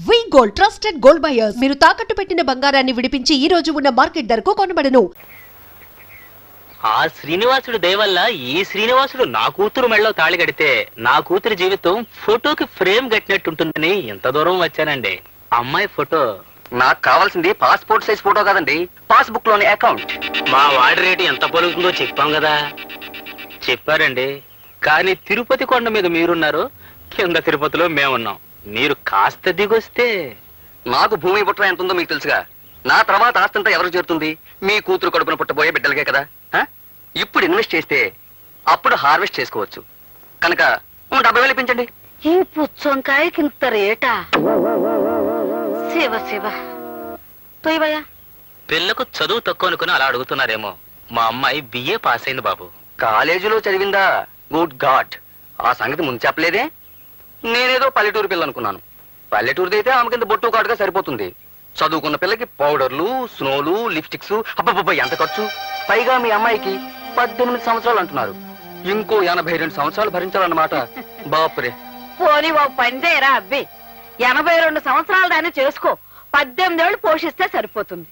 వి gold trusted gold buyers మీరు తాకట్టు పెట్టిన బంగారాన్ని విడిపించి ఈ రోజు ఉన్న మార్కెట్ ధరకు కొనబడను. ఆ శ్రీనివాసుడు దయవల్ల ఈ శ్రీనివాసుడు నా కూతురు మెళ్ళలో తాళి కడితే నా కూతురు జీవితం ఫోటోకి ఫ్రేమ్ కట్టినట్టుంటుందని ఎంత దూరం వచ్చానండి. అమ్మాయి ఫోటో నాకు కావాల్సింది పాస్పోర్ట్ సైజ్ ఫోటో కాదండి, పాస్బుక్ లోని అకౌంట్. మా వాడి రేటు ఎంత పలుకుతుందో చెప్పాం కదా. చెప్పారండి, కానీ తిరుపతి కొండ మీద మీరున్నారు, కింద తిరుపతిలో మేమున్నాం. మీరు కాస్త దిగొస్తే. నాకు భూమి పుట్ట ఎంత ఉందో మీకు తెలుసుగా. నా తర్వాత ఆస్తంతా ఎవరికి చేరుతుంది? మీ కూతురు కడుపున పుట్టబోయే బిడ్డలకే కదా. ఇప్పుడు ఇన్వెస్ట్ చేస్తే అప్పుడు హార్వెస్ట్ చేసుకోవచ్చు. కనుక 70,000 ఇప్పించండి. ఈ పుచ్చంకాయకి ఇంత రేటా? శివ శివ తొయ్యవయ్యా. పిల్లకు చదువు తక్కువ అనుకుని అలా అడుగుతున్నారేమో. మా అమ్మాయి బిఏ పాస్ అయింది బాబు. కాలేజీలో చదివిందా? గుడ్ గాడ్, ఆ సంగతి ముందు చెప్పలేదే. నేనేదో పల్లెటూరు పిల్ల అనుకున్నాను. పల్లెటూరుది అయితే ఆమె కింద బొట్టు కాటుగా సరిపోతుంది. చదువుకున్న పిల్లకి పౌడర్లు, స్నోలు, లిప్స్టిక్స్, అబ్బబ్బబ్బ ఎంత ఖర్చు. పైగా మీ అమ్మాయికి 18 సంవత్సరాలు అంటున్నారు. ఇంకో 82 సంవత్సరాలు భరించాలన్నమాట. బాపురే. పోనీ ఓ పని చేయరా అబ్బి, 82 సంవత్సరాలు దాన్ని చేసుకో. 18 ఏళ్ళు పోషిస్తే సరిపోతుంది,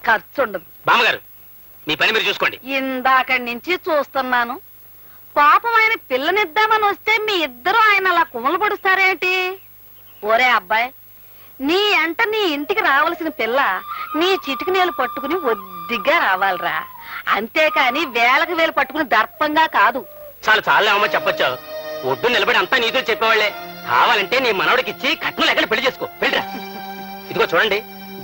ఖర్చు ఉండదు. బామ్మగారు, మీ పని మీరు చూసుకోండి. ఇందాకడి నుంచి చూస్తున్నాను. పాపం ఆయన పిల్లనిద్దామని వస్తే మీ ఇద్దరు ఆయన అలా కుమలు పడుస్తారేంటి? ఓరే అబ్బాయి, నీ అంట నీ ఇంటికి రావాల్సిన పిల్ల నీ చిటికి నేలు పట్టుకుని ఒద్దిగ్గా రావాలిరా, అంతేకాని వేలకు వేలు పట్టుకుని దర్పంగా కాదు. చాలు చాలే అమ్మ చెప్పొచ్చు. ఒడ్డు నిలబడి అంతా నీతో చెప్పేవాళ్లే. కావాలంటే నీ మనవడికి ఇచ్చి కట్నం ఎక్కడ పెళ్లి చేసుకో. వెళ్ళరా. ఇదిగో చూడండి,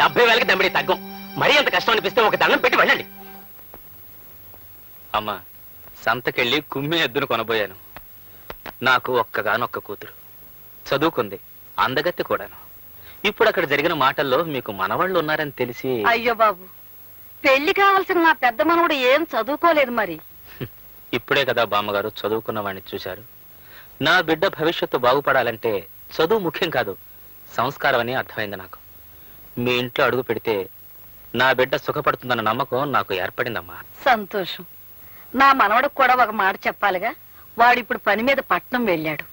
70,000కి దమ్మిడి తగ్గం. మరీ అంత కష్టం అనిపిస్తే ఒక దండం పెట్టి వెళ్ళండి. అమ్మా, సంతకెళ్ళి కుమ్మి ఎద్దును కొనబోయాను. నాకు ఒక్కగానొక్క కూతురు, చదువుకుంది, అందగత్తె కూడాను. ఇప్పుడు అక్కడ జరిగిన మాటల్లో మీకు మనవాళ్ళు ఉన్నారని తెలిసి. అయ్యో బాబు, పెళ్లి కావాల్సిన నా పెద్ద మనవడు ఏం చదువుకోలేదు మరి. ఇప్పుడే కదా బామ్మగారు చదువుకున్న వాడిని చూశారు. నా బిడ్డ భవిష్యత్తు బాగుపడాలంటే చదువు ముఖ్యం కాదు, సంస్కారం అని అర్థమైంది నాకు. మీ ఇంట్లో అడుగు పెడితే నా బిడ్డ సుఖపడుతుందన్న నమ్మకం నాకు ఏర్పడిందమ్మా. సంతోషం. నా మనవడికి కూడా ఒక మాట చెప్పాలిగా. వాడిప్పుడు పని మీద పట్నం వెళ్ళాడు.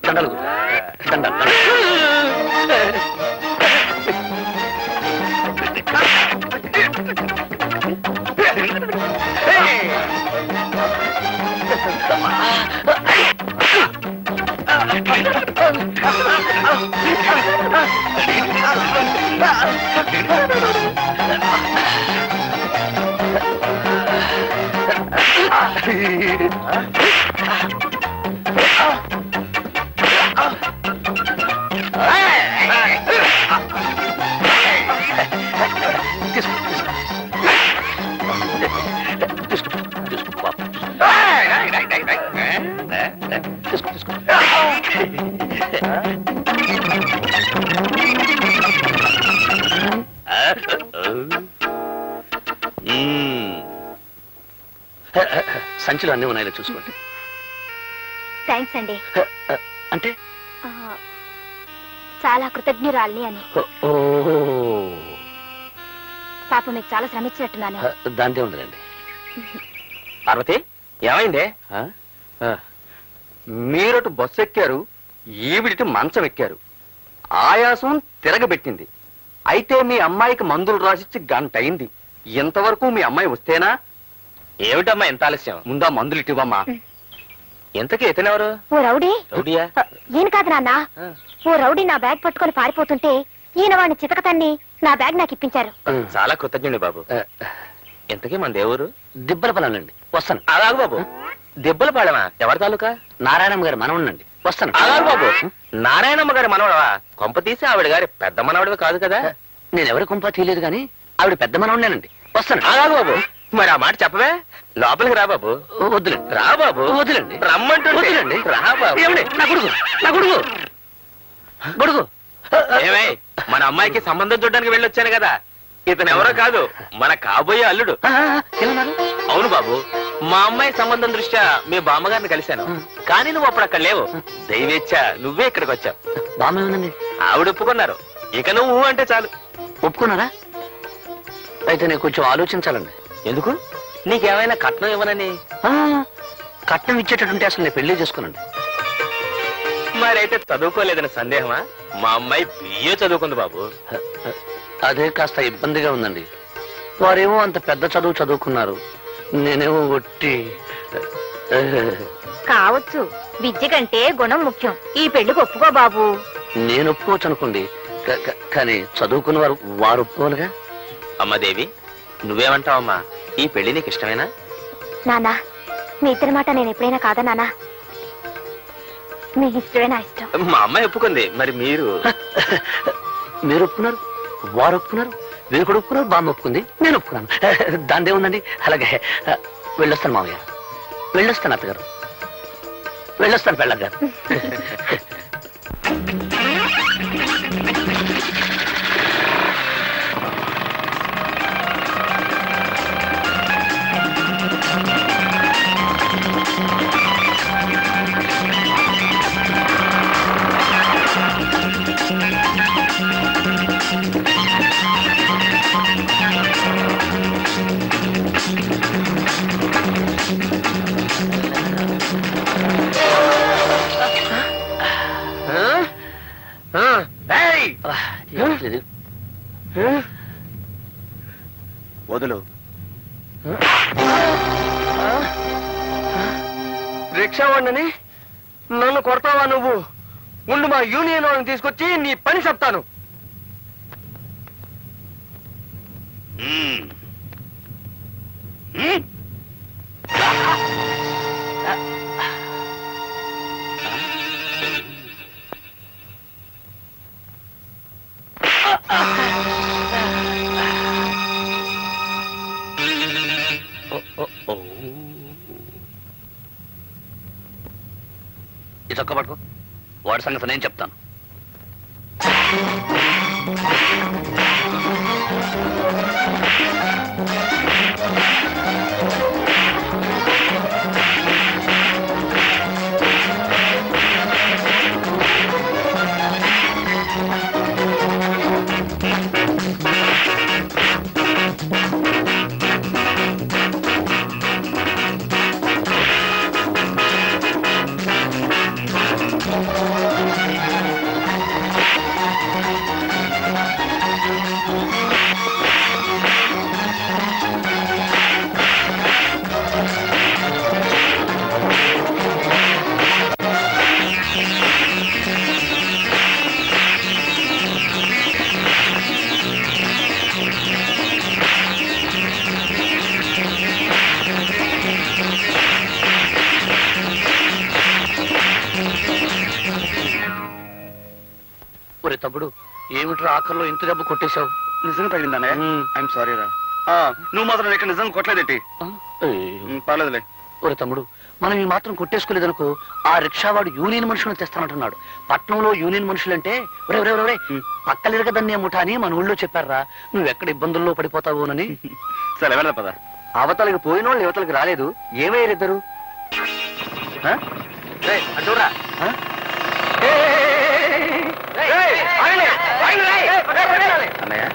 దండలు దండలు. సంచులు అన్నీ ఉన్నాయో చూసుకోండి. థ్యాంక్స్ అండి. అంటే చాలా కృతజ్ఞురాలిని అని. పాప మీకు చాలా శ్రమించినట్టున్నాను. దాంతే ఉందండి. పార్వతి, ఏమైందే? మీరటు బస్సు ఎక్కారు, ఈవిడిటి మంచం ఎక్కారు. ఆయాసం తిరగబెట్టింది. అయితే మీ అమ్మాయికి మందులు రాసిచ్చి గంట అయింది. ఇంతవరకు మీ అమ్మాయి వస్తేనా? ఏమిటమ్మా ఎంత ఆలస్యం? ముందా మందులు ఇటివమ్మా. ఎంతకీ ఇతనెవరు? ఓ రౌడీ. రౌడీయా? ఈయన కాదు నాన్న. ఓ రౌడీ నా బ్యాగ్ పట్టుకొని పారిపోతుంటే ఈయన వాడిని చితకతన్ని నా బ్యాగ్ నాకు ఇప్పించారు. చాలా కృతజ్ఞుడి బాబు. ఎంతకీ మన దేవురు? దిబ్బల పనండి. వస్తాను. అలాగు బాబు. దెబ్బల పాడమా? ఎవరి తాలూకా? నారాయణమ్మ గారు మనవునండి. వస్తాను. అలాగు బాబు. నారాయణమ్మ గారి మనవడవా? కొంప తీసి ఆవిడ గారి పెద్ద మనవడవి కాదు కదా? నేను ఎవరి కుంప తీయలేదు గాని ఆవిడ పెద్ద మనవునేనండి. వస్తాను. అలాగు బాబు. మరి ఆ మాట చెప్పవే. లోపలికి రా బాబు. వద్దులేండి, రా బాబు. వదిలేండి, రమ్మంటుంటే. వదిలేండి. రా బాబు. ఏమండి, నా గొడుగు, నా గొడుగు, గొడుగు. ఏమై, మన అమ్మాయికి సంబంధం చూడడానికి వెళ్ళొచ్చాను కదా. ఇతను ఎవరో కాదు, మన కాబోయే అల్లుడు. ఏమన్నారు? అవును బాబు, మా అమ్మాయి సంబంధం దృష్ట్యా మీ బామ్మగారిని కలిశాను. కానీ నువ్వు అప్పుడు అక్కడ లేవు. దైవేచ్ఛ నువ్వే ఇక్కడికి వచ్చావు. బామ్మ ఏముందండి? ఆవిడ ఒప్పుకున్నారు. ఇక నువ్వు అంటే చాలు. ఒప్పుకున్నారా? అయితే నేను కొంచెం ఆలోచించాలండి. ఎందుకు? నీకేమైనా కట్నం ఇవ్వనని? ఆ, కట్నం ఇచ్చేటటువంటి అసలు నేను పెళ్లి చేసుకున్నాండి. మరైతే చదువుకోలేదని సందేహమా? మా అమ్మాయి బిఏ చదువుకుంది బాబు. అదే కాస్త ఇబ్బందిగా ఉందండి. వారేమో అంత పెద్ద చదువు చదువుకున్నారు, నేనేమో ఒట్టి. కావచ్చు, విద్య కంటే గుణం ముఖ్యం. ఈ పెళ్లికి ఒప్పుకో బాబు. నేను ఒప్పుకోవచ్చు అనుకోండి, కానీ చదువుకున్న వారు ఒప్పుకోవాలిగా. అమ్మదేవి, నువ్వేమంటావమ్మా? ఈ పెళ్లి నీకు ఇష్టమేనా? నానా, మీ ఇద్దరి మాట నేను ఎప్పుడైనా కాదా నానా? మీ ఇష్టమే నా ఇష్టం. మా అమ్మాయి ఒప్పుకుంది, మరి మీరు? మీరు ఒప్పుకున్నారు, వారు ఒప్పుకున్నారు, మీరు కూడా ఒప్పుకున్నారు, బామ్మ ఒప్పుకుంది, నేను ఒప్పుకున్నాను. దాని ఏముందండి. అలాగే వెళ్ళొస్తాను మామయ్య, వెళ్ళొస్తాను అత్తగారు, వెళ్ళొస్తాను పెళ్ళగారు. వదులు. రిక్షా వాడిని నన్ను కొడతావా నువ్వు? ఉండు, మా యూనియన్ వాళ్ళని తీసుకొచ్చి నీ పని చెప్తాను. ఈ చొక్క పట్టుకో, వాడి సంగతి నేను చెప్తాను. ఒరే తమ్ముడు, ఏమిట్రా ఆఖరిలో ఇంత దెబ్బ కొట్టేశావు? నిజంగా తగిలిందానే? ఐఎమ్ సారీ రా. నువ్వు మాత్రం ఇక్కడ నిజంగా కొట్టలేదేటి? పర్లేదులే. ఒరే తమ్ముడు, మనం ఈ మాత్రం కొట్టేసుకోలేదనుకో, ఆ రిక్షావాడు యూనియన్ మనుషులను తెస్తానంటున్నాడు. పట్నంలో యూనియన్ మనుషులంటే ఒరే ఒరే ఒరే పక్కలిరగదన్నే ముఠా అని మన ఊళ్ళో చెప్పారా. నువ్వెక్కడ ఇబ్బందుల్లో పడిపోతావోనని. సరే వెళ్దా పద. అవతలకి పోయిన వాళ్ళు యువతలకి రాలేదు, ఏమయ్యారు ఇద్దరు? అడ్డురా. అన్నయ్య,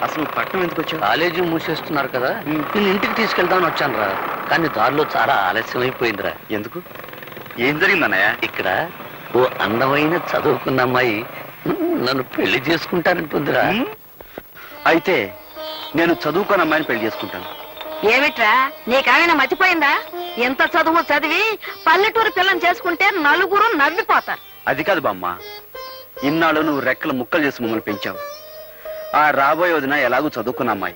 అసలు పట్నం ఎందుకు వచ్చావు? కాలేజీ మూసేస్తున్నారు కదా, నేను ఇంటికి తీసుకెళ్దామని వచ్చాను రా. కానీ దారిలో చాలా ఆలస్యం అయిపోయిందిరా. ఎందుకు? ఏం జరిగింది అన్నయ్య? ఇక్కడ ఓ అందమైన చదువుకున్న అమ్మాయి నన్ను పెళ్లి చేసుకుంటానంటుందిరా. అయితే నేను చదువుకున్న అమ్మాయిని పెళ్లి చేసుకుంటాను. ఏమిట్రా, నీకేమైనా మర్చిపోయిందా? ఎంత చదువు చదివి పల్లెటూరు పిల్లని చేసుకుంటే నలుగురు నవ్విపోతారు. అది కాదు బామ్మ, ఇన్నాళ్ళు నువ్వు రెక్కలు ముక్కలు చేసి మమ్మల్ని పెంచావు. ఆ రాబోయే వదిన ఎలాగూ చదువుకున్న అమ్మాయి,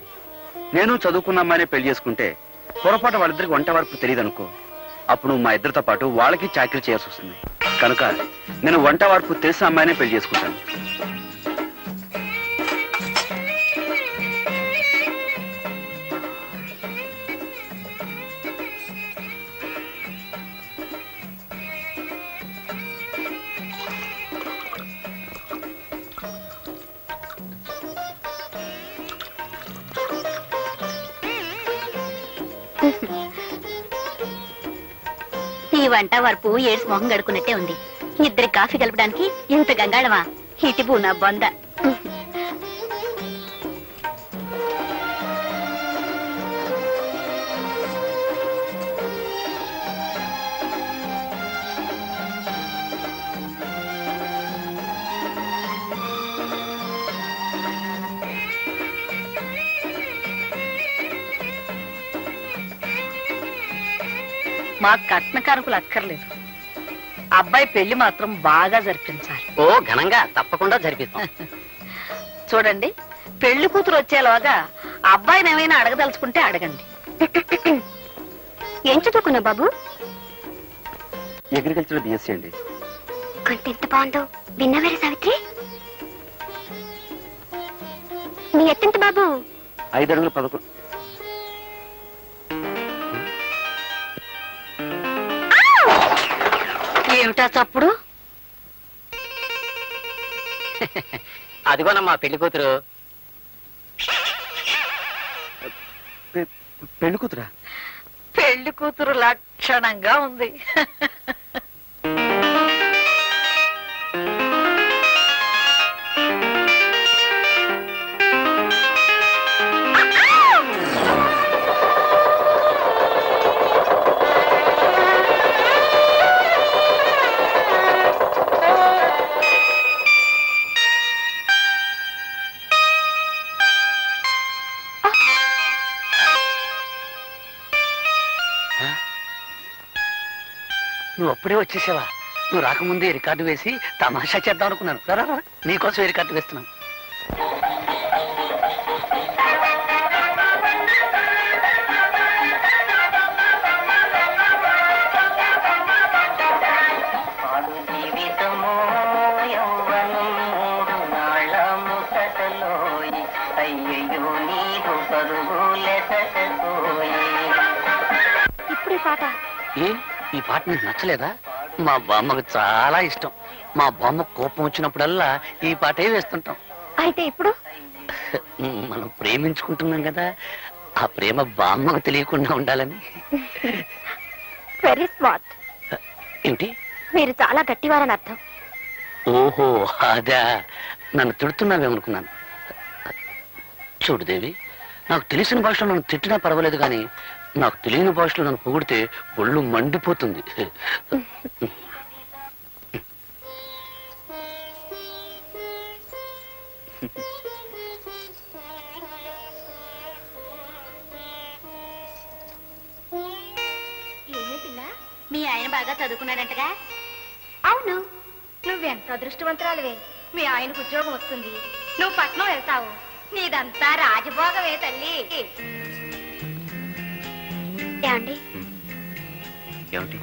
నేను చదువుకున్న అమ్మాయినే పెళ్లి చేసుకుంటే పొరపాటు వాళ్ళిద్దరికి వంట వరకు తెలియదు అనుకో. అప్పుడు నువ్వు మా ఇద్దరితో పాటు వాళ్ళకి చాకరీ చేయాల్సి వస్తుంది. కనుక నేను వంట వరకు తెలిసిన అమ్మాయినే పెళ్లి చేసుకుంటాను. నీ వంట వరపు ఏడ్స్ మొహం గడుకున్నట్టే ఉంది. ఇద్దరి కాఫీ కలపడానికి ఇంత గంగాళమా? ఇటిబు నా బొంద. మా కట్న కానుకలు అక్కర్లేదు, అబ్బాయి పెళ్లి మాత్రం బాగా జరిపించాలి. ఓ ఘనంగా తప్పకుండా జరిపిస్తాం. చూడండి, పెళ్లి కూతురు వచ్చేలోగా అబ్బాయిని ఏమైనా అడగదలుచుకుంటే అడగండి. ఏం చదువుకున్నావు బాబు? అగ్రికల్చర్ బిఎస్సీ అండి. కొంత ఎంత బాగుందో విన్నవేరే సావిత్రి. నీ ఎత్తెంత బాబు? 5 అడుగుల 11. ఏమిటా చప్పుడు? అదిగోనమ్మా పెళ్లి కూతురు. పెళ్లి కూతురా? పెళ్లి కూతురు లక్షణంగా ఉంది. నువ్వు అప్పుడే వచ్చేసావా? నువ్వు రాకముందే రికార్డు వేసి తమాషా చేద్దాం అనుకున్నాను. రా, రా, రా. నీకోసం రికార్డు వేస్తున్నాను. ఇప్పుడు ఈ పాట ఏ ఈ పాట నీకు నచ్చలేదా? మా బామ్మకు చాలా ఇష్టం. మా బామ్మ కోపం వచ్చినప్పుడల్లా ఈ పాటే వేస్తుంటాం. అయితే ఇప్పుడు మనం ప్రేమించుకుంటున్నాం కదా, ఆ ప్రేమ బామ్మకు తెలియకుండా ఉండాలని. Very smart. ఏమిటి? మీరు చాలా గట్టివారని అర్థం. ఓహో అదా, నన్ను తిడుతున్నావేమనుకున్నాను. చూడు దేవి, నాకు తెలిసిన భాషలో నన్ను తిట్టినా పర్వాలేదు, కానీ నాకు తెలియని భాషలో నన్ను పొగిడితే ఒళ్ళు మండిపోతుంది. ఏమీ పిల్ల, మీ ఆయన బాగా చదువుకున్నాడంటగా? అవును. నువ్వెంత అదృష్టవంతురాలువే. మీ ఆయనకు ఉద్యోగం వస్తుంది, నువ్వు పట్నం వెళ్తావు. నీదంతా రాజభోగమే తల్లి. ఏమండి, ఏమిటి?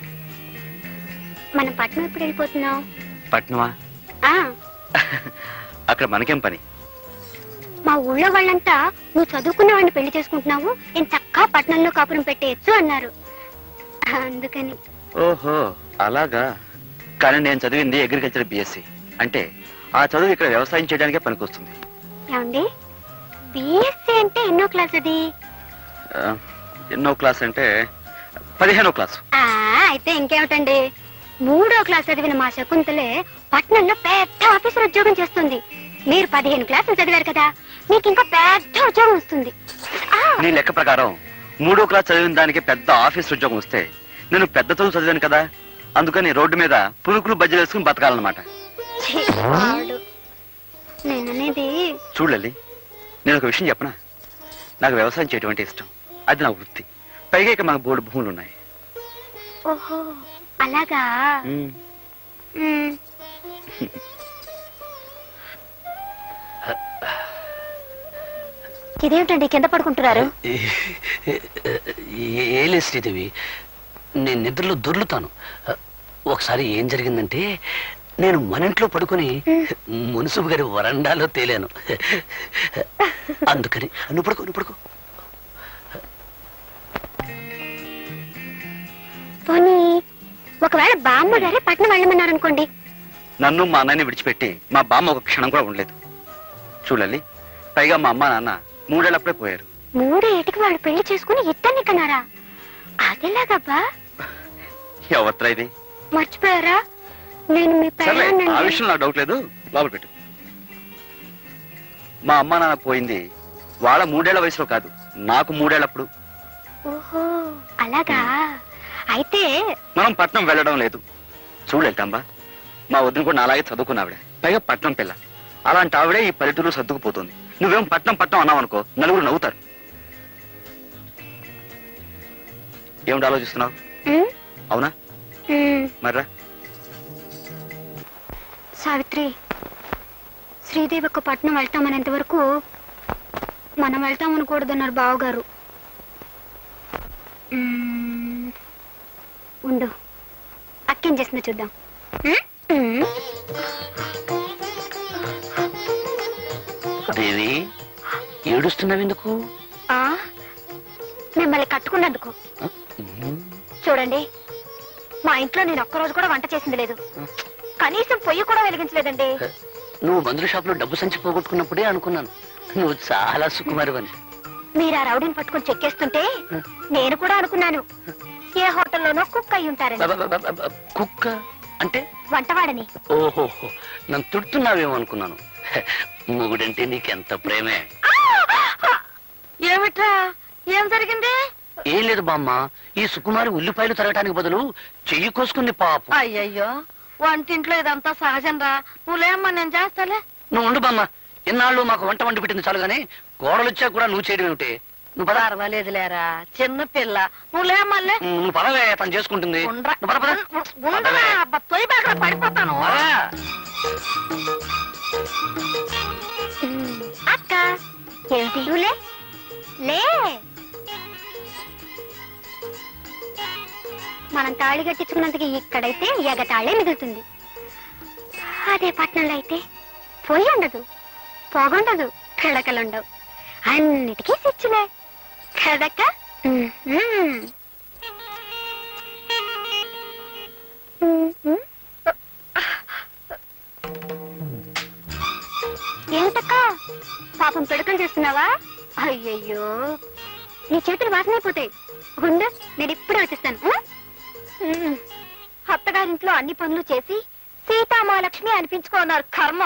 మనం పట్నం ఎప్పుడు వెళ్ళిపోతున్నాం? పట్నమా? ఆ, అక్కడ మనకేం పని? మా ఊళ్ళో వాళ్ళంతా నువ్వు చదువుకున్న వాడిని పెళ్లి చేసుకుంటున్నావు, నేను చక్కా పట్నంలో కాపురం పెట్టేయచ్చు అన్నారు. అందుకని. ఓహో అలాగా. కానీ నేను చదివింది అగ్రికల్చర్ బిఎస్సీ. అంటే ఆ చదువు ఇక్కడ వ్యవసాయం చేయడానికే పనికొస్తుంది. ఏమండి, బిఎస్సీ అంటే ఎన్నో క్లాస్ అది? ఎన్నో క్లాస్ అంటే 15వ క్లాస్. అయితే ఇంకేమిటండి, 3వ క్లాస్ చదివిన మా శకుంతలే పట్నంలో పెద్ద ఆఫీసర్ ఉద్యోగం చేస్తుంది. మీరు 15 క్లాసులు చదివారు కదా, మీకు ఇంకా పెద్ద ఉద్యోగం వస్తుంది. నీ లెక్క ప్రకారం 3వ క్లాస్ చదివిన దానికి పెద్ద ఆఫీస్ ఉద్యోగం వస్తే నేను పెద్ద చదువు చదివాను కదా, అందుకని రోడ్డు మీద పులుకులు బజ్జలు వేసుకుని బతకాలన్నమాట. నేననేది చూడలే, నేను ఒక విషయం చెప్పనా? నాకు వ్యవసాయం చేయడం అంటే ఇష్టం, అది నా వృత్తి. పైగా ఇక మాకు బోర్డు భూములు ఉన్నాయి. ఓహో అలాగా. ఇదేమిటండి కింద పడుకుంటున్నారు? ఏలే శ్రీదేవి, నేను నిద్రలో దొర్లుతాను. ఒకసారి ఏం జరిగిందంటే, నేను మన ఇంట్లో పడుకుని మున్సిపు గారి వరండాలో తేలాను. అందుకని నువ్వు పడుకో. పోనీ ఒకవేళ బామ్మ గారే పట్నం వెళ్ళమన్నారనుకోండి. నన్ను మా అన్నయ్యని విడిచిపెట్టి మా బామ్మ ఒక క్షణం కూడా ఉండలేదు. చూడాలి, పైగా మా అమ్మ నాన్న 3 ఏళ్ళప్పుడే పోయారు. 3 ఏటికి వాళ్ళు పెళ్లి చేసుకుని ఇద్దరిని కన్నారా? అదెలాగబ్బా? ఎవత్రా ఇది? మర్చిపోయారా? నేను మీ సర్లే, ఆ పెళ్ళాన్నండి. విషయం నాకు డౌట్ లేదు, లోపల పెట్టు. మా అమ్మ నాన్న పోయింది వాళ్ళ 3 ఏళ్ల వయసులో కాదు, నాకు 3 ఏళ్ళప్పుడు. ఓహో అలాగా. అయితే మనం పట్నం వెళ్ళడం లేదు. చూడు వెళ్తాంబా, మా వదిన కూడా నాలాగే చదువుకున్న ఆవిడ, పైగా పట్నం పిల్ల. అలాంటి ఆవిడే ఈ పల్లెటూరు సర్దుకుపోతుంది. నువ్వేం పట్నం పట్నం అన్నావు అనుకో, నలుగురు నవ్వుతారు. ఏమిటి ఆలోచిస్తున్నావు? ఉమ్, అవునా? ఉమ్. మర్రా. సావిత్రి, శ్రీదేవి ఒక పట్నం వెళ్తామనేంత వరకు మనం వెళ్తామనకూడదన్నారు బావగారు. ఉండు, అక్కేం చేస్తుందో చూద్దాం. దేవి, ఏడుస్తున్నావెందుకు? ఆ, మిమ్మల్ని కట్టుకున్నందుకు. చూడండి, మా ఇంట్లో నేను ఒక్కరోజు కూడా వంట చేసింది లేదు, కనీసం పొయ్యి కూడా వెలిగించలేదండి. నువ్వు మందుల షాప్ లో డబ్బు సంచి పోగొట్టుకున్నప్పుడే అనుకున్నాను నువ్వు చాలా సుకుమారివని. మీరు ఆ రౌడీని పట్టుకొని చెక్కేస్తుంటే నేను కూడా అనుకున్నాను ఏ హోటల్లోనో కుక్ అయి ఉంటారని. కుక్క అంటే? వంటవాడని. ఓహో, నన్ను తిడుతున్నావేమో అనుకున్నాను. మొగుడంటే నీకెంత ప్రేమే. ఏమిట్రా, ఏం జరిగింది? ఏం లేదు బామ్మ, ఈ సుకుమారి ఉల్లిపాయలు తరగటానికి బదులు చెయ్యి కోసుకుంది పాపం. అయ్యయ్యో, వంటింట్లో ఇదంతా సహజం రా. నువ్వులేమ్మా, నేను చేస్తాలే. నువ్వు ఉండు బామ్మ, ఇన్నాళ్ళు మాకు వంట వండి పెట్టింది చాలు గానీ కోడలు వచ్చా కూడా నువ్వు చేయడం ఏమిటి? నువ్వు పద. పర్వాలేదులేరా, చిన్న పిల్ల. నువ్వులేమ్మల్లే. నువ్వు పదవే, తను చేసుకుంటుంది. ఉండరా. నువ్వు పద, పద. ఉండరా, అబ్బా, తొయ్యి బాగా పడిపోతాను. పద. అక్క ఏంటి నువ్వులే లే. మనం తాళి కట్టించుకున్నందుకు ఇక్కడైతే ఎగతాళే మిగులుతుంది. అదే పట్నంలో అయితే పొయ్యి ఉండదు, పొగుండదు, పిడకలుండవు, అన్నిటికీ స్విచ్లే కదక్క. ఏమిటక్క పాపం పిడకలు చేస్తున్నావా? అయ్యయ్యో, నీ చేతులు వాసనైపోతాయి. ఉండు, నేను ఇప్పుడే వచ్చేస్తాను. అత్తగారింట్లో అన్ని పనులు చేసి సీతామహాలక్ష్మి అనిపించుకున్నారు. కర్మ,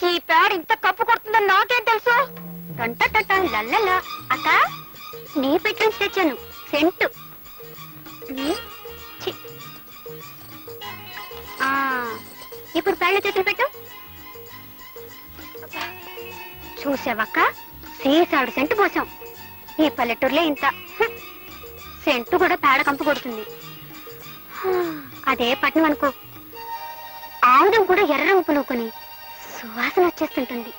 ఈ పేడ ఇంత కప్పు కొడుతుందని నాకేం తెలుసు? టంట లల్లలా. అక్క, నీ పెట్టి నుంచి తెచ్చాను సెంటు. ఛీ. ఆ, ఇప్పుడు పేళ్ళ చేతులు పెట్టు. చూసావక్క, సీసాడు సెంటు పోసాం. ఈ పల్లెటూరులో ఇంత సెంటు కూడా పేడ కంపు కొడుతుంది. అదే పట్నం అనుకో, ఆముదం కూడా ఎర్ర రంగు పులుకొని సువాసన వచ్చేస్తుంటుంది.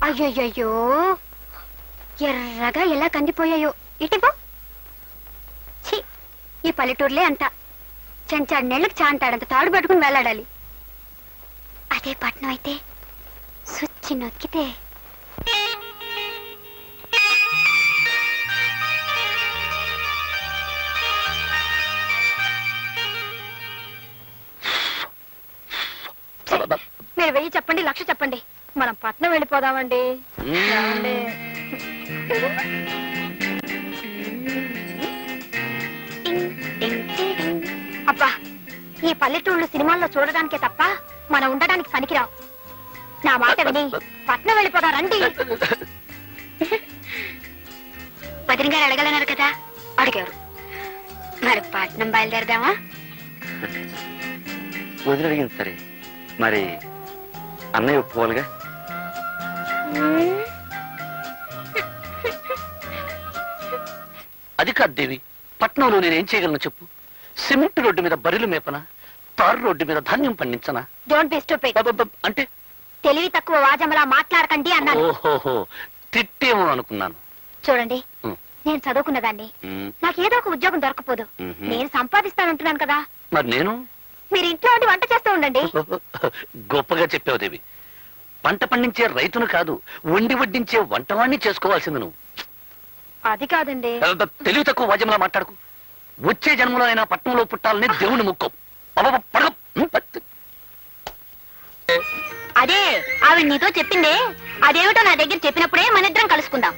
అయ్యయ్యో, ఎర్రగా ఎలా కందిపోయాయో. ఇటిపో. ఛీ, ఈ పల్లెటూరులే అంట. చెంచాడు నెళ్ళకి చాంటాడంత తాడు పట్టుకుని వెళ్ళాడాలి. అదే పట్నం అయితే సుచ్చి నొక్కితే. మీరు 1000 చెప్పండి, 1,00,000 చెప్పండి, మనం పట్నం వెళ్ళిపోదామండి. ఏమండి? అబ్బా, ఈ పల్లెటూళ్ళు సినిమాల్లో చూడడానికే తప్ప మనం ఉండడానికి పనికిరావు. నా మాట విని పట్నం వెళ్ళిపోదా రండి. వదిన గారు అడగలన్నారు కదా, అడిగారు. మరి పట్నం బయలుదేరదామా? వదిలి అడిగింది సరే, మరి అన్నయ్య ఒప్పుకోవాలిగా. అది కాదు దేవి, పట్నంలో నేనేం చేయగలను చెప్పు? సిమెంట్ రోడ్డు మీద బరిలు మేపనా, తారు రోడ్డు మీద ధాన్యం పండించనా? Don't be stupid. అంటే తెలివి తక్కువ వాజమ్మలా మాట్లాడకండి అన్నాను. ఓహోహో, తిట్టేమో అనుకున్నాను. చూడండి, ఉం. నేను చదువుకున్నదాన్ని, ఉమ్, నాకేదో ఒక ఉద్యోగం దొరకపోదు. మ్హూ. నేను సంపాదిస్తానంటున్నాను కదా. మరి నేను మీరు ఇంట్లో ఉండి వంట చేస్తూ ఉండండి. గొప్పగా చెప్పావు దేవి. పంట పండించే రైతును కాదు, వండి వడ్డించే వంటవాణ్ణి చేసుకోవాల్సింది నువ్వు. అది కాదండి. తెలివి తక్కువ వాద్యంలా మాట్లాడుకు. వచ్చే జన్మలో అయినా పట్టణంలో పుట్టాలని దేవుని ముక్కం. అదే ఆవిడ నీతో చెప్పిందే, అదేమిటో నా దగ్గర చెప్పినప్పుడే మనిద్దరం కలుసుకుందాం.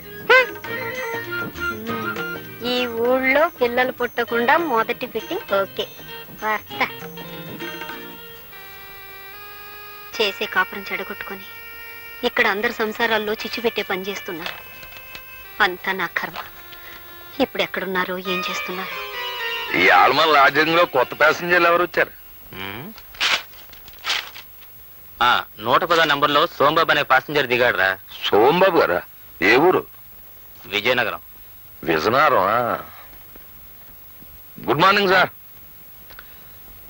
ఈ ఊళ్ళో పిల్లలు పుట్టకుండా మొదటి ఫిట్టింగ్ ఓకే. వస్తా. చేసే కాపురం చెడగొట్టుకొని ఇక్కడ అందరు సంసారాల్లో చిచ్చు పెట్టే పని చేస్తున్నారు. అంతా నా కర్మ. ఇప్పుడు ఎక్కడున్నారో ఏం చేస్తున్నారు? ఈ ఆల్మన్ లాడ్జింగ్ లో కొత్త ప్యాసింజర్లు ఎవరు వచ్చారు? 110 నంబర్లో సోంబాబు అనే పాసింజర్ దిగాడురా. సోంబాబు గారా? ఏ ఊరు? Vizianagaram. Vizianagaram. Good morning sir.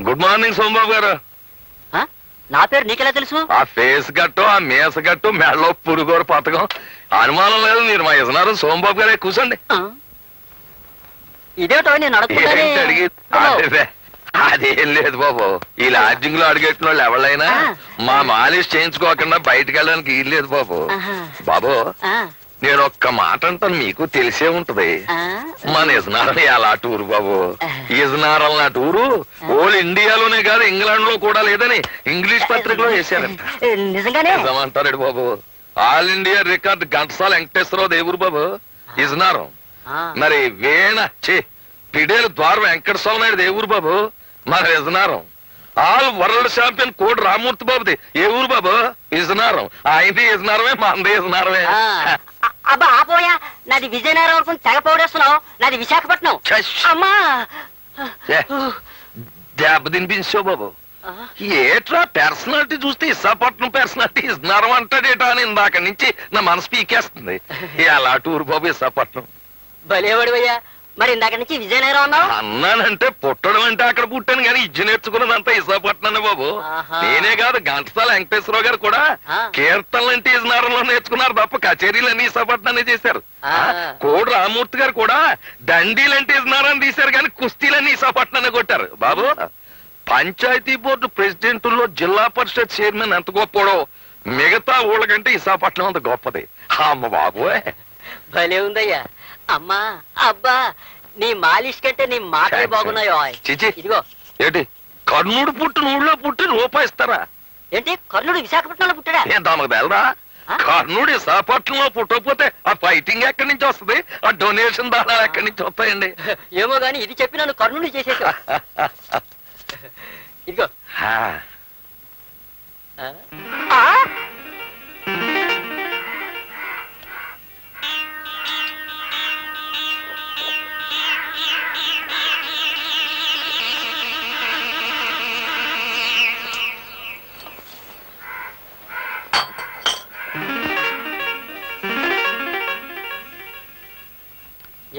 Good morning Sombabu గారు. నా పేరు నీకెలా తెలుసు? ఆ ఫేస్ గట్టు, ఆ మేస గట్టు, మెడలో పురుగోరు పథకం అనుమానం లేదు. మీరు మా విజయనగరం సోంబాబు గారే. కూర్చోండి. ఇదేటో నేను ఏంటి అడిగి? అదేం లేదు బాబు. ఈ లాడ్జింగ్ లో అడిగెట్టిన వాళ్ళు ఎవరైనా మా మాలిష్ చేయించుకోకుండా బయటకు వెళ్ళడానికి వీలు లేదు బాబు. బాబు నేను ఒక్క మాట అంటాను, మీకు తెలిసే ఉంటది. మన ఇజనారం ఎలా టూరు బాబు. ఇజనారం నా టూరు ఓల్ ఇండియాలోనే కాదు ఇంగ్లాండ్ లో కూడా లేదని ఇంగ్లీష్ పత్రికలో వేశారంట. నిజంగానే? నిజమంటాడు Babu. All India record Ghantasala Venkateswara Rao దేవురు బాబు ఇజనారం. మరి పిడేలు ద్వార వెంకట స్వామి నాయుడు ఏ ఊరు బాబు? మన విజయనగరం. ఆల్ వరల్డ్ ఛాంపియన్ కోడి రామూర్తి బాబుది ఏ ఊరు బాబు? విజయనగరం. ఆయనది విజయనగరమే, మనది విజయనగరమే. అబ్బా ఆపోయా, నాది విజయనగరం వరకు తెగ పౌడేస్తున్నావు. నాది విశాఖపట్నం. అమ్మా దెబ్బ తినిపించావు బాబు. ఏట్రా పర్సనాలిటీ చూస్తే విశాఖపట్నం పర్సనాలిటీ విజయనగరం అంటాడేటా అని ఇందాక నుంచి నా మనసు పీకేస్తుంది. ఎలా టూరు బాబు విశాఖపట్నం? భలేవాడివయ్యా. మరి ఇందాక నుంచి విజయనగరం అన్నావు? అన్నానంటే పుట్టడం అంటే అక్కడ పుట్టాను కానీ ఇజ్జు నేర్చుకున్నదంతా విశాఖపట్నం బాబు. నేనే కాదు, ఘంటసాల వెంకటేశ్వరరావు గారు కూడా కీర్తనలు అంటే విజయనగరంలో నేర్చుకున్నారు తప్ప కచేరీలన్నీ విశాఖపట్నాన్ని చేశారు. కోడి రామూర్తి గారు కూడా దండీలంటే విజయనగరం తీశారు కానీ కుస్తీలన్నీ విశాఖపట్నాన్ని కొట్టారు బాబు. పంచాయతీ బోర్డు ప్రెసిడెంట్లో జిల్లా పరిషత్ చైర్మన్ ఎంత గొప్పడో మిగతా ఊళ్ళ కంటే విశాఖపట్నం అంత గొప్పది. అమ్మ బాబు భలే ఉందయ్యా. అమ్మా అబ్బా, నీ మాలిష్ కంటే నీ మాటలే బాగున్నాయో. చిచి ఇదిగో. ఏంటి కర్ణుడు పుట్టిన ఊళ్ళో పుట్టి రూపాయిస్తారా? ఏంటి కర్ణుడు విశాఖపట్నంలో పుట్టాడా? ఏం తమకు తెలరా? కర్ణుడు విశాఖపట్నంలో పుట్టకపోతే ఆ ఫైటింగ్ ఎక్కడి నుంచి వస్తుంది? ఆ డొనేషన్ దానాలు ఎక్కడి నుంచి వస్తాయండి? ఏమో గాని ఇది చెప్పి నన్ను కర్ణుడు చేసేసా. ఇదిగో.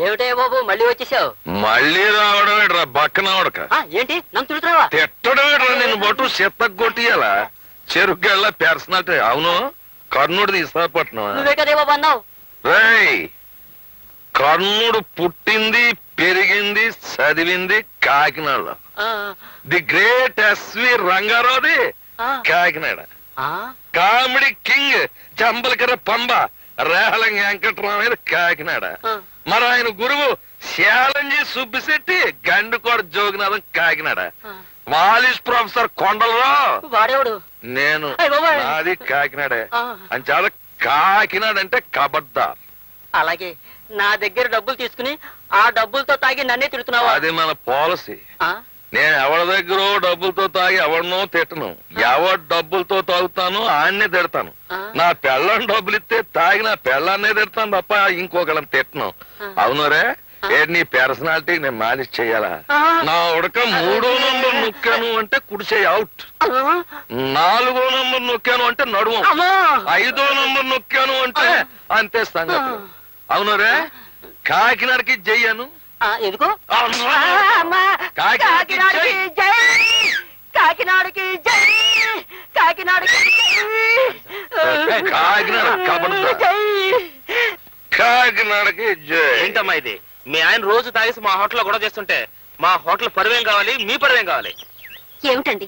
ఏమిటే బాబు మళ్ళీ వచ్చేసావు? మళ్ళీ రావడం ఏడ్రా బక్కనవడక. ఏంటి నన్ను తిడుతున్నావా? తిట్టడం ఏడ్రా నిన్ను బొట్టు చెత్తకు కొట్టియాలా? చెరుగ్గళ్ళ పర్సనాలిటీ. అవును కర్ణుడు విశాఖపట్నం. నువ్వే కదే బాబు అన్నావు. రేయ్ కర్ణుడు పుట్టింది పెరిగింది చదివింది కాకినాడలో. ది గ్రేట్ ఎస్వి రంగారావుది కాకినాడ. కామెడీ కింగ్ జంబలకర పంబ రేహలం వెంకటరామయ్య కాకినాడ. మరి ఆయన గురువు శాలంజీ సుబ్బిశెట్టి గండుకోట జోగినాథం కాకినాడ. మాలిష్ ప్రొఫెసర్ కొండలరావు వాడేవాడు నేను. నాది కాకినాడే. అని చాలా కాకినాడ అంటే కబడ్దార్. అలాగే నా దగ్గర డబ్బులు తీసుకుని ఆ డబ్బులతో తాగి నన్నే తిడుతున్నావా? అది మన పాలసీ. నేను ఎవరి దగ్గర డబ్బులతో తాగి ఎవరినో తిట్టను. ఎవరు డబ్బులతో తాగుతాను ఆయన్నే తిడతాను. నా పెళ్ళని డబ్బులు ఇస్తే తాగి నా పెళ్ళాన్నే తిడతాను తప్ప ఇంకొకళ్ళని తిట్టను. అవునరే నీ పర్సనాలిటీ నేను మాలిష్ చెయ్యాలా? నా ఉడక 3వ నంబర్ నొక్కాను అంటే కుడిచేయి అవుట్. 4వ నంబర్ నొక్కాను అంటే నడుము. 5వ నంబర్ నొక్కాను అంటే అంతే సంగతి. అవునరే కాకినాడకి జయ్యాను. ఎందుకు? కాకినాడకి జై, కాకినాడకి జై, కాకినాడకి కాకినాడ కాకినాడకి జై. ఏంటమ్మా ఇది? మీ ఆయన రోజు తాగేసి మా హోటల్లో గొడవ చేస్తుంటే మా హోటల్ పరువేం కావాలి, మీ పరువేం కావాలి? ఏమిటండి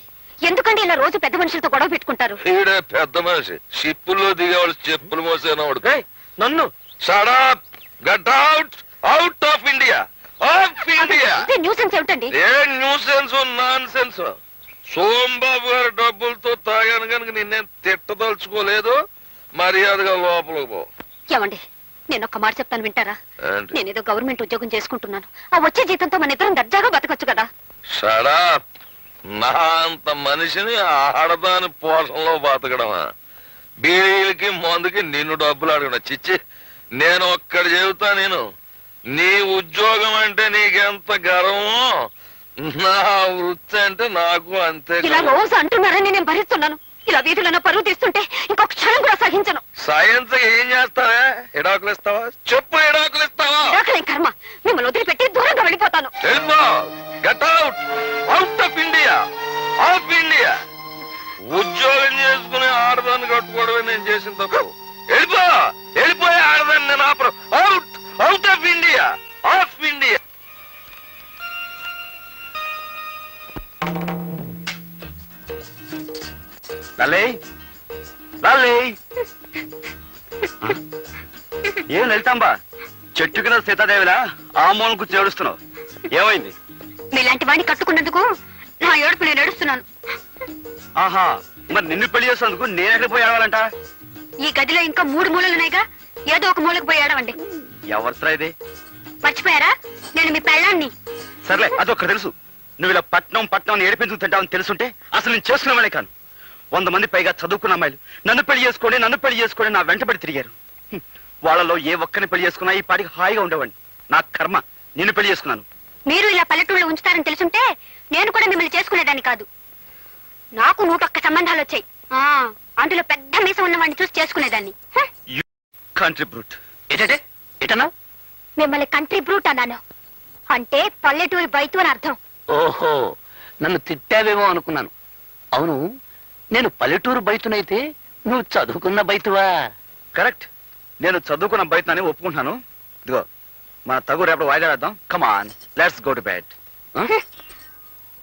ఎందుకండి ఇలా రోజు పెద్ద మనుషులతో గొడవ పెట్టుకుంటారు? ఈడే పెద్ద మనిషి షిప్పుల్లో దిగేవాళ్ళు చెప్పులు మోసేనవాడు. నన్ను shut up, get out, out of India. Of India. Nuisance ఏమిటండి? ఏ న్యూసెన్స్ నాన్ సెన్స్. సోంబాబు గారి డబ్బులతో తాగాను కనుక నిన్నేం తిట్టదలుచుకోలేదు. మర్యాదగా లోపలికి పో. ఏమండి, నేను ఒక్క మాట చెప్తాను, వింటారా? ఏంటి? నేనేదో గవర్నమెంట్ ఉద్యోగం చేసుకుంటున్నాను. ఆ వచ్చే జీతంతో మన ఇద్దరం దర్జాగా బతకొచ్చు కదా. షడప్. నా అంత మనిషిని ఆడదాని పోషణలో బతకడమా? బీడీలకి మందుకి నిన్ను డబ్బులు అడగడం చిచ్చి. నేను ఒక్కడి చెబుతా, నేను నీ ఉద్యోగం అంటే నీకెంత గర్వమో నా వృత్తి అంటే నాకు అంతే ఇలా గర్వం. రోజు అంటున్నారని నేను భరిస్తున్నాను. ఇలా వీధులను పరువు తీస్తుంటే ఇంకొక క్షణం కూడా సహించను. సైన్స్ ఏం చేస్తావా? ఎడాకులు ఇస్తావా? చెప్పు, ఎడాకులు ఇస్తావా? ఇరాకలేం కర్మ, మిమ్మల్ని వదిలిపెట్టి దూరంగా వెళ్ళిపోతాను. వెళ్ళిపో. Get out. Out of India. Of India. ఉద్యోగం చేసుకుని ఆడదాన్ని కట్టుకోవడమే నేను చేసిన తప్పు. వెళ్ళిపో. వెళ్ళిపోయి ఆడదాన్ని నేను ఆపరు. Out. Out of India. Of India. లల్లే లల్లే ఏం లలితాంబా, చెట్టు కింద సీతాదేవిలా ఆ మూలం కూర్చొని ఏడుస్తున్నావు. ఏమైంది? మీలాంటి వాడిని కట్టుకున్నందుకు నా ఏడుపు నేను ఏడుస్తున్నాను. ఆహా, మరి నిన్ను పెళ్లి చేసినందుకు నేను ఎక్కడికి పోయి ఆడవాలంట? ఈ గదిలో ఇంకా 3 మూలలున్నాయిగా, ఏదో ఒక మూలకు పోయి ఏడవండి. ఎవరిసరా ఇది? మర్చిపోయారా? నేను మీ పెళ్ళాన్ని. సర్లే, అదొక్కటి తెలుసు. నువ్వు ఇలా పట్నం పట్నం ఏడిపించుకు తింటావని తెలుసుంటే అసలు నేను చేసుకునే వాళ్ళే కాను. 100 మంది పైగా చదువుకున్న అమ్మాయిలు నన్ను పెళ్లి చేసుకోండి నా వెంటబడి తిరిగారు. వాళ్ళలో ఏ ఒక్కరిని పెళ్లి చేసుకున్నా ఈ పాటికి హాయిగా ఉండేవాడిని. నా కర్మ, నిన్ను పెళ్లి చేసుకున్నాను. మీరు ఇలా పల్లెటూళ్ళు ఉంచుతారని తెలుసుంటే నేను కూడా మిమ్మల్ని చేసుకునేదాన్ని కాదు. నాకు 101 సంబంధాలు వచ్చాయి. అందులో పెద్ద మీసం ఉన్న వాడిని చూసి చేసుకునేదాన్ని. Country brute. ఏంటంటే ఎటన్నా? మిమ్మల్ని కంట్రీ బ్రూట్ అన్నాను. అంటే పల్లెటూరి బయట అని అర్థం. ఓహో, నన్ను తిట్టావేమో అనుకున్నాను. అవును, నేను పల్లెటూరు బయటనైతే నువ్వు చదువుకున్న బయటవా? కరెక్ట్, నేను చదువుకున్న బయటని ఒప్పుకుంటున్నాను. ఇదిగో మన తగు రేపు వాయిదాడేద్దాం. కమాన్, లెట్స్ గో టు బెడ్.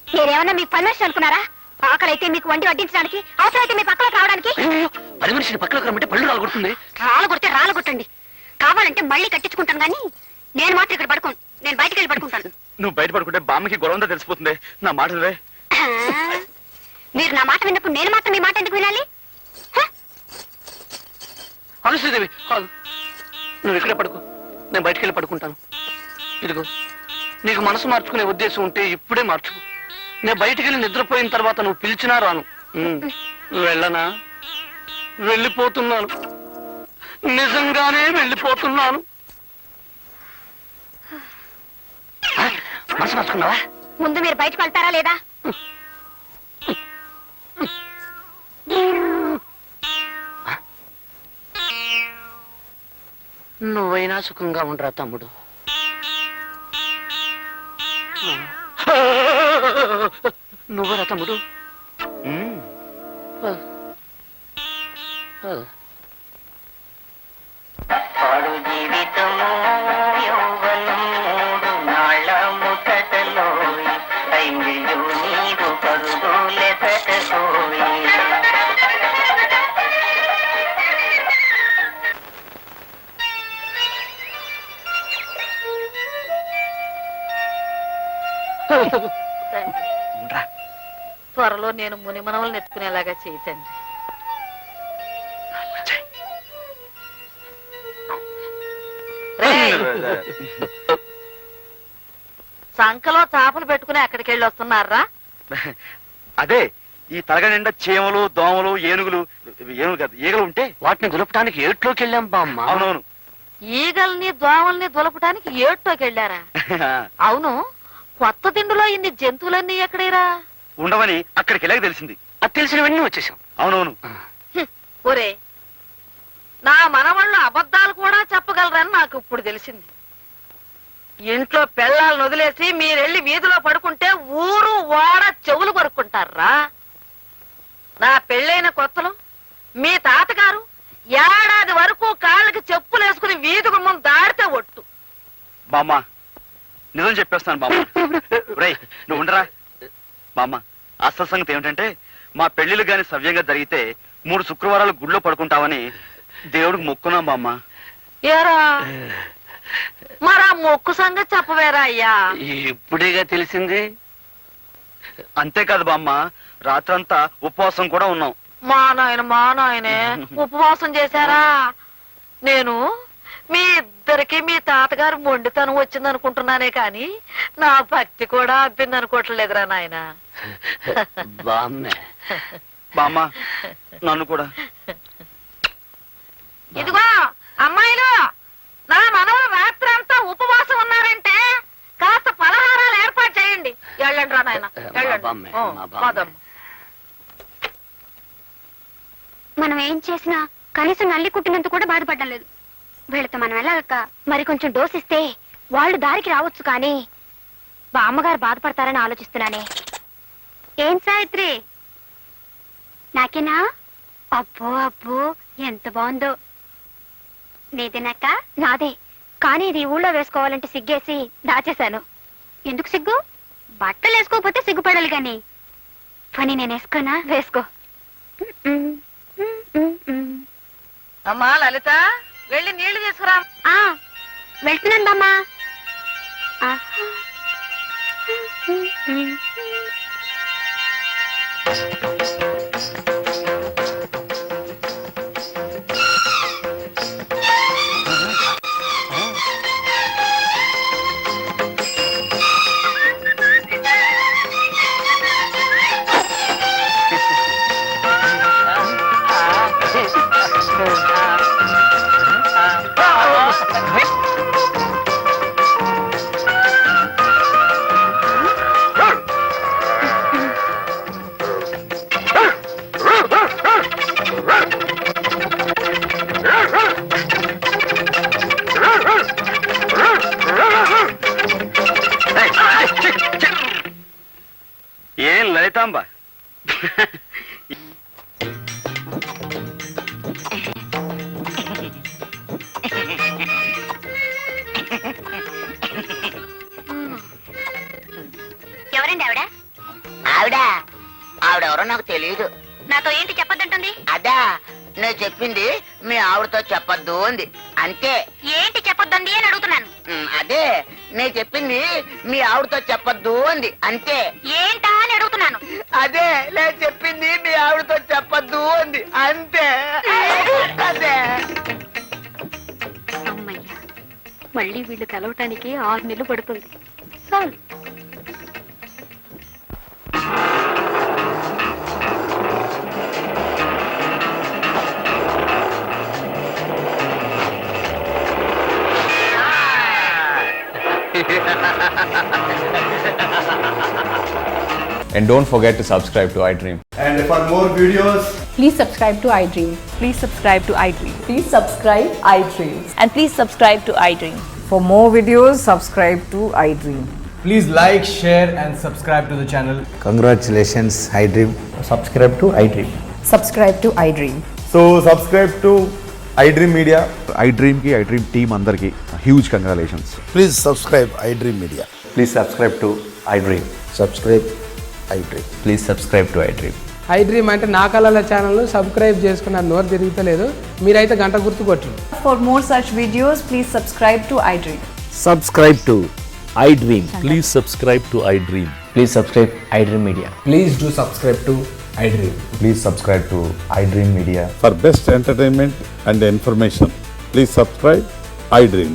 నేనేమన్నా మీకు పర్మిషన్ అనుకున్నారా? ఆకలైతే మీకు వండి వడ్డించడానికి, అవసరమైతే మీ పక్కన రావడానికి. పని మనిషిని పక్కన రమ్మంటే పళ్ళు రాలగొడుతుంది. రాలగొట్టండి. కావాలంటే మళ్ళీ కట్టించుకుంటాను కానీ నేను మాత్రం ఇక్కడ పడుకోను. నేను బయటికి వెళ్ళి పడుకుంటాను. నువ్వు బయట పడుకుంటే బామ్మకి గొడవంతా తెలిసిపోతుంది. నా మాట వినవే? మీరు నా మాట విన్నప్పుడు నేను మాత్రం మీ మాట ఎందుకు వినాలి? శ్రీదేవి, నువ్వు ఇక్కడే పడుకో, నేను బయటికి వెళ్ళి పడుకుంటాను. ఇదిగో, నీకు మనసు మార్చుకునే ఉద్దేశం ఉంటే ఇప్పుడే మార్చుకో. నేను బయటికి వెళ్ళి నిద్రపోయిన తర్వాత నువ్వు పిలిచినా రాను. వెళ్ళనా? వెళ్ళిపోతున్నాను, నిజంగానే వెళ్ళిపోతున్నాను. మనసు మార్చుకున్నావా? ముందు మీరు బయటకు వెళ్తారా లేదా? నువ్వైనా సుఖంగా ఉండరా తమ్ముడు. నువ్వరా తమ్ముడు? పాడు జీవితము యౌవనం 3 నాళ్ళ ముచ్చటలో ఐమిళ్ళు నీరు పరుగులే పెట్టకోయి. త్వరలో నేను మునిమనవలను ఎత్తుకునేలాగా చేయతండి. సంకలో చేపలు పెట్టుకుని అక్కడికి వెళ్ళి వస్తున్నారా? అదే, ఈ తలగ నిండా చీమలు, దోమలు, ఏనుగులు కాదు, ఈగలు ఉంటే వాటిని దులపడానికి ఏట్లోకి వెళ్ళాం బామ్మ. అవునవును. ఈగల్ని దోమల్ని దులపడానికి ఏటోకి వెళ్ళారా? అవును, కొత్త తిండిలో ఇన్ని జంతువులన్నీ ఎక్కడేరా? ఉండవని అక్కడికి వెళ్ళాక తెలిసింది. అది తెలిసినవన్నీ వచ్చేసాం. అవునవును. ఒరే, నా మనవాళ్ళు అబద్ధాలు కూడా చెప్పగలరని నాకు ఇప్పుడు తెలిసింది. ఇంట్లో పెళ్ళాలను వదిలేసి మీరెళ్ళి వీధిలో పడుకుంటే ఊరు ఓడ చెవులు కొరుక్కుంటారా? నా పెళ్ళైన కొత్తలో మీ తాతగారు ఏడాది వరకు కాళ్ళకి చెప్పులు వేసుకుని వీధి గుమ్మం దాడితే ఒట్టు. బామ్మ, నిజం చెప్పేస్తాను బామ్మ. రేయ్, నువ్వు ఉండరా బామ్మ. అసలు సంగతి ఏమిటంటే, మా పెళ్లిళ్ళు గాని సవ్యంగా జరిగితే 3 శుక్రవారాలు గుళ్ళో పడుకుంటామని దేవుడికి మొక్కున్నాం బామ్మ. ఏరా, మరి ఆ మొక్కు సంగతి చెప్పవేరా అయ్యా? ఇప్పుడేగా తెలిసింది. అంతేకాదు బామ్మ, రాత్రంతా ఉపవాసం కూడా ఉన్నాం. మా నాయనే ఉపవాసం చేశారా? నేను మీ ఇద్దరికి మీ తాతగారు మొండితనం వచ్చింది అనుకుంటున్నానే కాని నా భక్తి కూడా అబ్బింది అనుకోవట్లేదురా నాయన. బామ్మ నన్ను కూడా. ఇదిగో అమ్మాయిలు, నా మనవలు రాత్రి అంతా ఉపవాసం ఉన్నారంటే కాస్త పలహారాలు ఏర్పాటు చేయండి. వెళ్ళండి రా నాయన, వెళ్ళండి. పదమ్మ. మనం ఏం చేసినా కనీసం నల్లి కుట్టినంత కూడా బాధపడడం లేదు. వీళ్ళతో మనం వెళ్ళాక మరి కొంచెం డోస్ ఇస్తే వాళ్ళు దారికి రావచ్చు, కానీ బామ్మగారు బాధపడతారని ఆలోచిస్తున్నానే. ఏం సావిత్రి, నాకేనా? అబ్బో అబ్బో ఎంత బాగుందో. నీదేనాక? నాదే, కానీ ఇది ఊళ్ళో వేసుకోవాలంటే సిగ్గేసి దాచేశాను. ఎందుకు సిగ్గు? బట్టలు వేసుకోకపోతే సిగ్గుపడాలి గాని. పని నేను వేసుకోనా? వేసుకో. అమ్మా లలిత, వెళ్ళి నీళ్లు తీసుకురా. వెళ్తున్నాను బామ్మా. ఏం లలితాంబ, ఎవరండి ఆవిడ? ఆవిడెవరో నాకు తెలియదు. నాతో ఏంటి చెప్పొద్దంటుంది? అదా నేను చెప్పింది మీ ఆవిడతో చెప్పొద్దు అంది, అంతే. ఏంటి చెప్పొద్దండి అని అడుగుతున్నాను. అదే నేను చెప్పింది మీ ఆవిడతో చెప్పొద్దు అంది, అంతే. ఏంటా అని అడుగుతున్నాను. అదే నేను చెప్పింది మీ ఆవిడతో చెప్పొద్దు అంది, అంతే. అదే. అమ్మయ్యా, మళ్ళీ వీళ్ళు కలవటానికి 6 నెలలు పడుతుంది. చాలు. And don't forget to subscribe to iDream. And for more videos, please subscribe to iDream. Please subscribe to iDream. Please subscribe iDream. And please subscribe to iDream. For more videos, subscribe to iDream. please like, share and subscribe to the channel. Congratulations, iDream. Subscribe to iDream. Subscribe to iDream. So subscribe to iDream Media. iDream ki iDream team andarki huge congratulations. Please subscribe iDream Media. Please subscribe to iDream. Subscribe iDream. Please subscribe to iDream. iDream అంటే నా కళల channel subscribe చేసుకున్న నోరు తిరుగుతలేదు. మీరైతే గంట గుర్తు కొట్టండి. For more such videos, please subscribe to iDream. Subscribe to iDream. Please subscribe to iDream. Please subscribe iDream Media. Please do subscribe to iDream. Please subscribe to iDream Media. For best entertainment and information, please subscribe iDream.